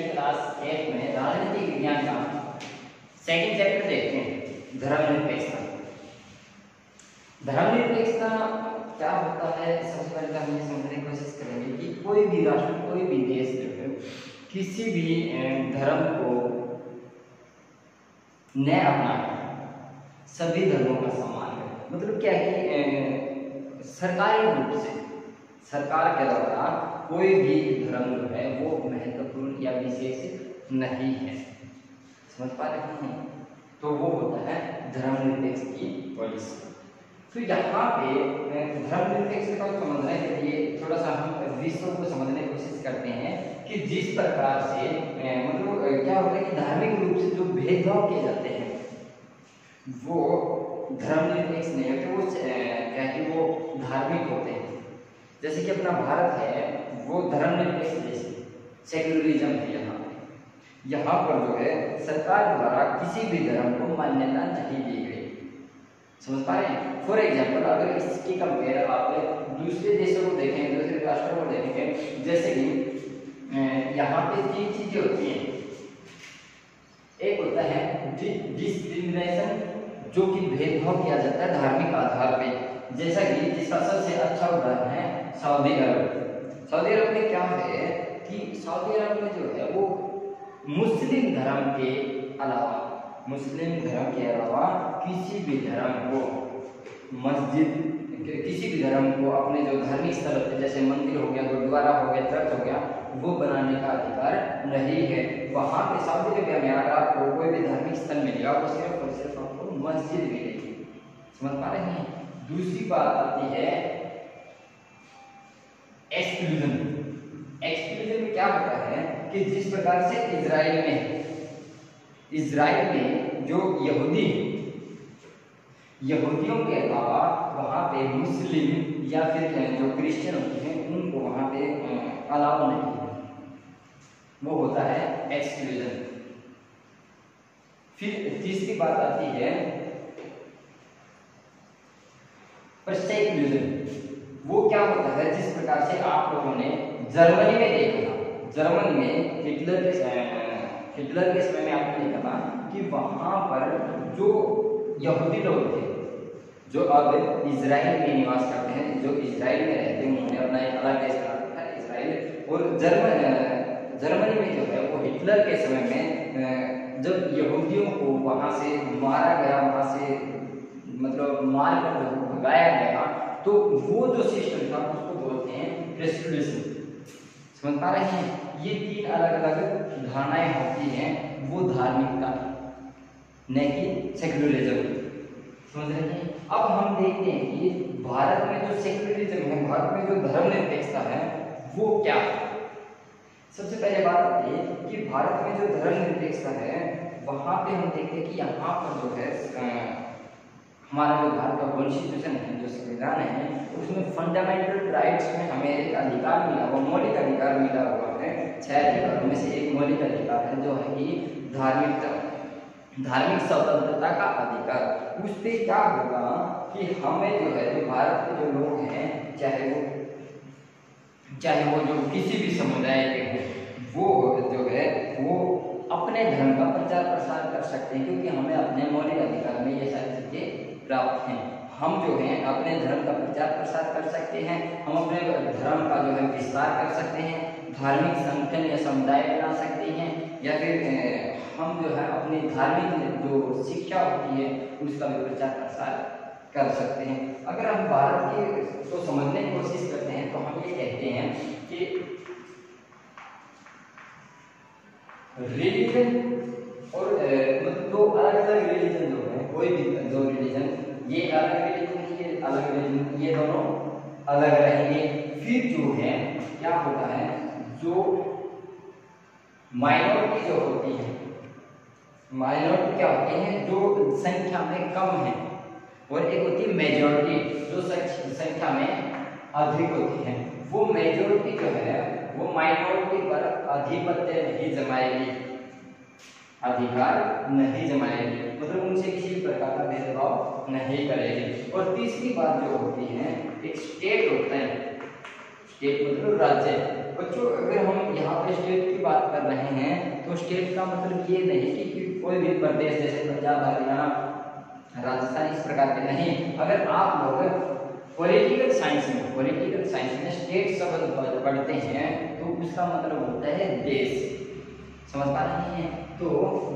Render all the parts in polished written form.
Class 8 में राजनीतिक विज्ञान का सेकंड चैप्टर देखते हैं, धर्मनिरपेक्षता। धर्मनिरपेक्षता क्या होता है, सबसे पहले तो हम ये समझने की कोशिश करेंगे कि कोई भी राष्ट्र, कोई भी देश जो है किसी भी धर्म को न अपनाए, सभी धर्मों का सम्मान करे। मतलब क्या है कि सरकारी रूप से सरकार के द्वारा कोई भी धर्म जो है वो महत्वपूर्ण या विशेष नहीं है। समझ पा रहे हैं? तो वो होता है धर्मनिरपेक्ष की पॉलिसी। तो यहाँ पे धर्मनिरपेक्षता को समझने के लिए थोड़ा सा हम विश्व को समझने की कोशिश करते हैं कि जिस प्रकार से मतलब क्या होता है कि धार्मिक रूप से जो भेदभाव किए जाते हैं वो धर्मनिरपेक्ष नहीं होते, वो क्या है कि वो धार्मिक होते हैं। जैसे कि अपना भारत है वो धर्मनिरपेक्ष देश है, सेक्युलरिज्म है। यहाँ पर जो है सरकार द्वारा किसी भी धर्म को मान्यता नहीं दी गई। समझ पा रहे हैं? फॉर एग्जाम्पल अगर इसकी कंपेयर आप दूसरे देशों को देखें, दूसरे राष्ट्रों को देखेंगे, जैसे कि यहाँ पे 3 चीजें होती हैं। एक होता है डिस्क्रिमिनेशन, जो कि भेदभाव किया जाता है धार्मिक आधार पे। जैसा कि जिसका सबसे अच्छा उदाहरण है सऊदी अरब। सऊदी अरब में क्या है कि सऊदी अरब में जो है वो मुस्लिम धर्म के अलावा किसी भी धर्म को मस्जिद, किसी भी धर्म को अपने जो धार्मिक स्थल होते हैं जैसे मंदिर हो गया, गुरुद्वारा हो गया, चर्च हो गया, वो बनाने का अधिकार नहीं है। वहाँ पे सऊदी अरब में अगर आपको कोई भी धार्मिक स्थल मिलेगा वो सिर्फ और सिर्फ आपको मस्जिद मिलेगी। समझ पा रहे हैं? दूसरी बात आती है एक्सक्लूजन। एक्सक्लूजन में क्या होता है कि जिस प्रकार से इजराइल में जो यहूदियों के अलावा वहाँ पे मुस्लिम या फिर जो क्रिश्चियन होते हैं उनको वहाँ पे अलाउ नहीं है, वो होता है एक्सक्लूजन। फिर तीसरी बात आती है सेक्युलरिज्म। वो क्या होता है, जिस प्रकार से आप लोगों ने जर्मनी में देखा था, जर्मनी में हिटलर के समय में आपने देखा था कि वहां पर जो यहूदी लोग थे जो अब इजराइल में निवास करते हैं, जो इजराइल में रहते हैं, उन्होंने अपना एक अलग देश बना रखा है इजराइल। और जर्मनी में जो है वो हिटलर के समय में जब यहूदियों को वहां से मारा गया, वहां से मतलब मार कर भगाया गया, तो वो जो सिस्टम था उसको बोलते हैं रेस्टिट्यूशन। समझ पा रहे हैं? ये 3 अलग अलग धारणाएं होती हैं वो धार्मिकता, न कि सेक्युलरिज्म। समझ रहे हैं? अब हम देखते हैं कि भारत में जो सेक्युलरिज्म है, भारत में जो धर्मनिरपेक्षता है वो क्या है। सबसे पहले बात आती है कि भारत में जो धर्मनिरपेक्षता है वहां पे हम देखते हैं कि यहाँ पर जो है हमारा जो भारत का कॉन्स्टिट्यूशन है, जो संविधान है, उसमें फंडामेंटल राइट्स में हमें एक अधिकार मिला हुआ, मौलिक अधिकार मिला हुआ है। 6 अधिकारों में से एक मौलिक अधिकार है जो है कि धार्मिक स्वतंत्रता का अधिकार। उस पर क्या होगा कि हमें जो है जो भारत के जो लोग हैं, चाहे वो जो किसी भी समुदाय के हो, वो जो है वो अपने धर्म का प्रचार प्रसार कर सकते हैं, क्योंकि हमें अपने मौलिक अधिकार में ये सारी चीजें प्राप्त हैं। हम जो हैं अपने धर्म का प्रचार प्रसार कर सकते हैं, हम अपने धर्म का जो है विस्तार कर सकते हैं, धार्मिक संगठन या समुदाय बना सकते हैं, या फिर हम जो है अपनी धार्मिक जो शिक्षा होती है उसका भी प्रचार प्रसार कर सकते हैं। अगर हम भारत के को समझने की कोशिश करते हैं तो हम ये कहते हैं कि रिलीजन और मतलब 2 अलग अलग रिलीजन जो है, कोई भी 2 रिलीजन, ये अलग रिलीजन, ये अलग रिलीजन, ये दोनों अलग रहेंगे। फिर जो है क्या होता है, जो माइनॉरिटी जो होती है, माइनॉरिटी क्या होती है, जो संख्या में कम है, और एक होती है मेजॉरिटी जो संख्या में अधिक होती है। वो मेजॉरिटी जो है वो माइनॉरिटी पर आधिपत्य नहीं जमाएगी, अधिकार नहीं जमाएगी, मतलब उनसे किसी भी प्रकार का भेदभाव नहीं करेगी। और तीसरी बात जो होती है, एक स्टेट होता है, स्टेट मतलब राज्य। बच्चों अगर हम यहाँ पे स्टेट की बात कर रहे हैं और स्टेट का मतलब ये नहीं कि कोई भी प्रदेश जैसे पंजाब, हरियाणा, राजस्थान इस प्रकार के नहीं। अगर आप लोग पॉलिटिकल साइंस में स्टेट शब्द पढ़ते हैं तो उसका मतलब होता है देश, समझ पा रहे हैं। तो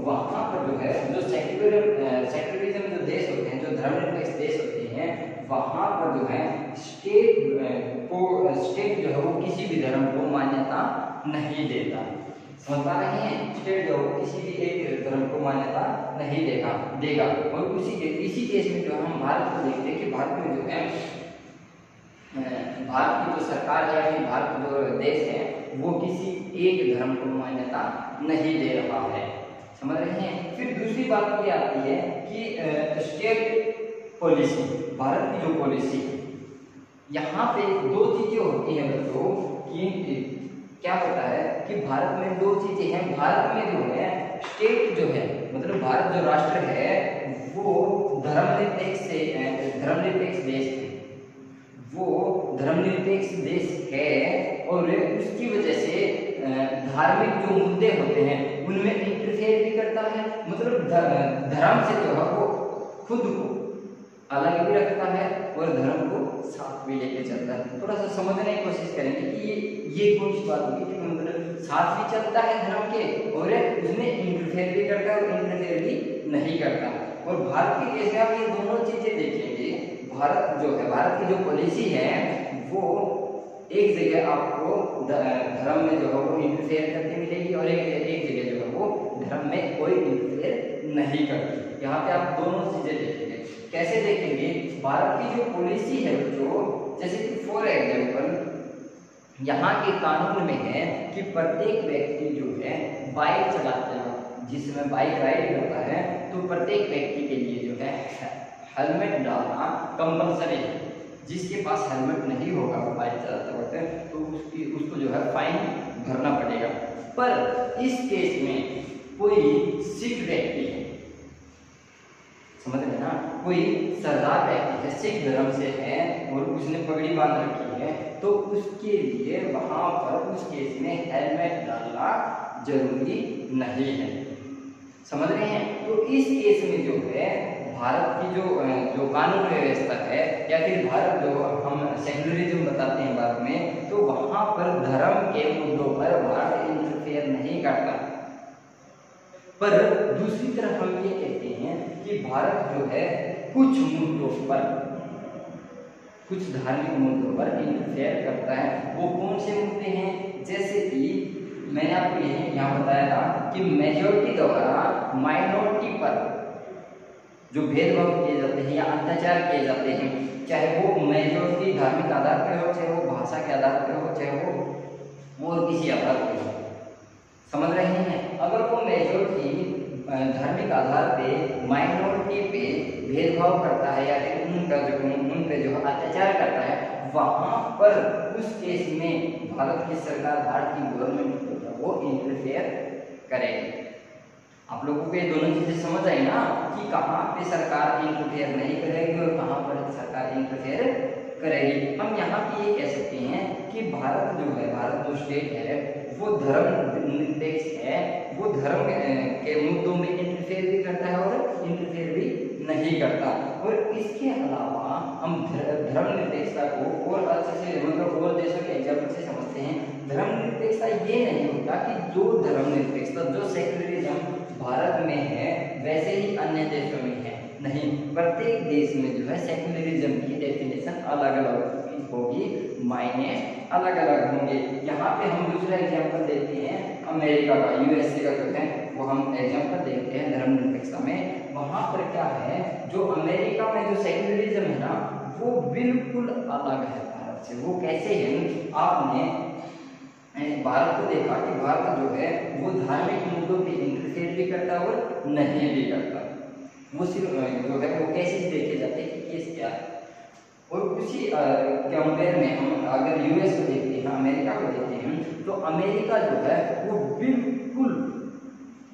वहाँ पर जो है जो सेक्युलरिज्म जो देश होते हैं, जो धर्मनिरपेक्ष देश होते हैं, वहाँ पर जो है स्टेट जो है वो किसी भी धर्म को मान्यता नहीं देता, समझ पा रहे हैं। स्टेट जो है किसी भी एक धर्म को मान्यता नहीं देगा। और इसी केस में जो हम भारत को देखते हैं कि भारत में जो है भारत की जो सरकार है या भारत जो देश है वो किसी एक धर्म को मान्यता नहीं दे रहा है, समझ रहे हैं। फिर दूसरी बात ये आती है कि स्टेट पॉलिसी, भारत की जो पॉलिसी है, यहाँ पे दो चीजें होती हैं बच्चों कि क्या होता है कि भारत में दो चीजें हैं। भारत में जो है स्टेट जो है मतलब भारत जो राष्ट्र है वो धर्मनिरपेक्ष देश है, वो धर्मनिरपेक्ष देश है और उसकी वजह से धार्मिक जो मुद्दे होते हैं उनमें इंटरफेयर भी करता है, मतलब धर्म से जो है वो खुद को अलग भी रखता है और धर्म को साथ भी लेके चलता है। थोड़ा सा समझने की कोशिश करेंगे कि ये कौन सी बात होगी कि मतलब साथ भी चलता है धर्म के और उसमें इंटरफेयर भी करता है और इंटरफेयर भी नहीं करता। और भारत के केस में आप ये दोनों चीजें देखेंगे, भारत जो है भारत की जो पॉलिसी है वो एक जगह आपको धर्म में जो है वो इंटरफेयर करती मिलेगी और एक जगह जो है वो धर्म में कोई इंटरफेयर नहीं करती। यहाँ पे आप दोनों चीजें देखेंगे। कैसे देखेंगे? भारत की जो पॉलिसी है जो जैसे कि फॉर एग्जाम्पल यहाँ के कानून में है कि प्रत्येक व्यक्ति जो है बाइक चलाते हैं, जिसमें बाइक राइड करता है तो प्रत्येक व्यक्ति के लिए जो है हेलमेट डालना कंपलसरी है। जिसके पास हेलमेट नहीं होगा बाइक चलाते वक्त तो उसको जो है फाइन भरना पड़ेगा। पर इस केस में कोई सिख व्यक्ति है, समझ रहे ना, कोई सरदार व्यक्ति है, सिख धर्म से है और उसने पगड़ी बांध रखी है तो उसके लिए वहां पर उस केस में हेलमेट डालना जरूरी नहीं है, समझ रहे हैं। तो इस केस में जो है भारत की जो कानून व्यवस्था है या फिर भारत जो हम सेक्युलरिज्म बताते हैं भारत में, तो वहां पर धर्म के मुद्दों पर भारत इंटरफेयर नहीं करता। पर दूसरी तरफ हम ये कहते हैं कि भारत जो है कुछ मुद्दों पर, कुछ धार्मिक मुद्दों पर इंटरफेयर करता है। वो कौन से मुद्दे हैं? जैसे कि मैंने आपको यहाँ बताया था कि मेजॉरिटी द्वारा माइनॉरिटी पर जो भेदभाव किए जाते हैं या अत्याचार किए जाते हैं, चाहे वो मेजॉरिटी धार्मिक आधार पर हो, चाहे वो भाषा के आधार पर हो, चाहे वो और किसी आधार पर हो, समझ रहे हैं। अगर वो मेजॉरिटी धार्मिक आधार पे माइनॉरिटी पे भेदभाव करता है या फिर उन पे जो अत्याचार करता है, वहां पर उस केस में भारत की सरकार, भारत की गवर्नमेंट वो इंटरफेयर करेगी। आप लोगों को ये दोनों चीजें समझ आई ना कि कहाँ पे सरकार इंटरफेयर नहीं करेगी और कहाँ पर सरकार इंटरफेयर करेगी। हम यहाँ पे ये कह सकते हैं कि भारत जो है, भारत जो स्टेट है वो धर्मनिरपेक्ष है, वो धर्म के मुद्दों में इंटरफेयर भी करता है और इंटरफेयर भी नहीं करता। और इसके अलावा हम धर्मनिरपेक्षता को और अच्छे से मतलब और देशों के एग्जाम्पल से समझते हैं। धर्मनिरपेक्षता ये नहीं होता कि जो धर्मनिरपेक्षता जो सेक्युलरिज्म भारत में है वैसे ही अन्य देशों में है, नहीं। प्रत्येक देश में जो है सेक्युलरिज्म की डेफिनेशन अलग अलग होगी, मायने अलग अलग होंगे। यहाँ पे हम दूसरा एग्जाम्पल देते हैं अमेरिका का, यूएसए का जो है वो हम एग्जाम्पल देखते हैं धर्मनिरपेक्षता में। वहाँ पर क्या है, जो अमेरिका में जो सेक्युलरिज्म है ना वो बिल्कुल अलग है भारत से। वो कैसे है? आपने भारत को देखा कि भारत जो है वो धार्मिक मुद्दों पे इंटरफेयर भी करता है और नहीं भी करता। वो सिर्फ जो है वो कैसे देखे जाते हैं कि केस क्या है। और उसी कंपेयर में हम अगर यूएस को देखते हैं, अमेरिका को देखते हैं, तो अमेरिका जो है वो बिल्कुल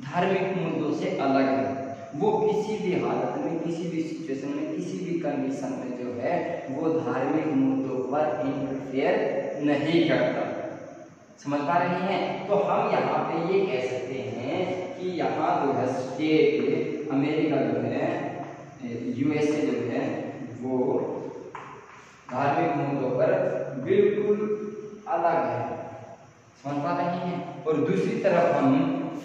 धार्मिक मुद्दों से अलग है। वो किसी भी हालत में, किसी भी सिचुएशन में, किसी भी कंडीशन में जो है वो धार्मिक मुद्दों पर इंटरफेयर नहीं करता, समझ पा रहे हैं। तो हम यहाँ पे ये कह सकते हैं स्टेट अमेरिका जो है, यूएसए जो है, वो धार्मिक मुद्दों पर बिल्कुल अलग है। समझ पा रहे हैं। और दूसरी तरफ हम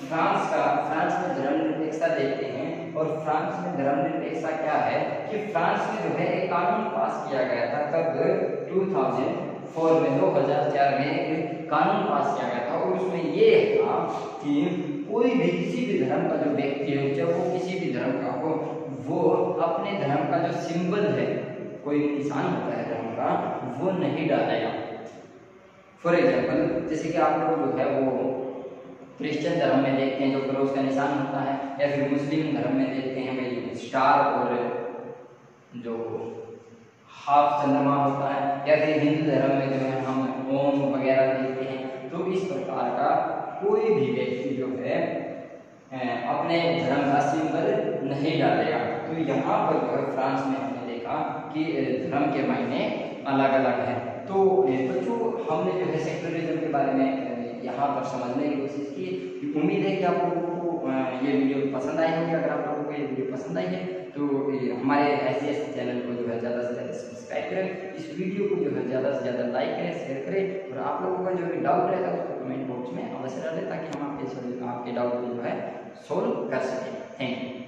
फ्रांस में धर्मनिरपेक्षता देखते हैं। और फ्रांस में धर्मनिरपेक्षता क्या है कि फ्रांस में जो है एक कानून पास किया गया था, कब 2004 में, 2004 में एक कानून पास किया गया था। और उसमें ये था कि कोई भी किसी भी धर्म का जो व्यक्ति हो, चाहे वो किसी भी धर्म का हो, वो अपने धर्म का जो सिंबल है, कोई निशान होता है धर्म का, वो नहीं डालेगा। फॉर एग्जाम्पल, जैसे कि आप लोग जो है वो क्रिश्चियन धर्म में देखते हैं जो क्रॉस का निशान होता है, या फिर मुस्लिम धर्म में देखते हैं भाई स्टार और जो हाफ चंद्रमा होता है, या फिर हिंदू धर्म में जो है हम ओम वगैरह देखते हैं। तो इस प्रकार का कोई भी व्यक्ति जो है अपने धर्म का सिंबल नहीं डालेगा। तो यहाँ पर जो है फ्रांस में हमने देखा कि धर्म के मायने अलग अलग हैं। तो बच्चों, हमने जो है सेक्युलरिज्म के बारे में यहाँ पर समझने की कोशिश की। उम्मीद है कि आप लोगों को ये वीडियो पसंद आई होगी। अगर आप लोगों को ये वीडियो पसंद आई है तो हमारे SGS चैनल को जो है ज़्यादा से ज़्यादा सब्सक्राइब करें, इस वीडियो को जो है ज़्यादा से ज़्यादा लाइक करें, शेयर करें। और आप लोगों का जो भी डाउट रहता है उसको कमेंट बॉक्स में अवश्य डालें, ताकि हम आपके डाउट को जो है सोल्व कर सकें। Thank you.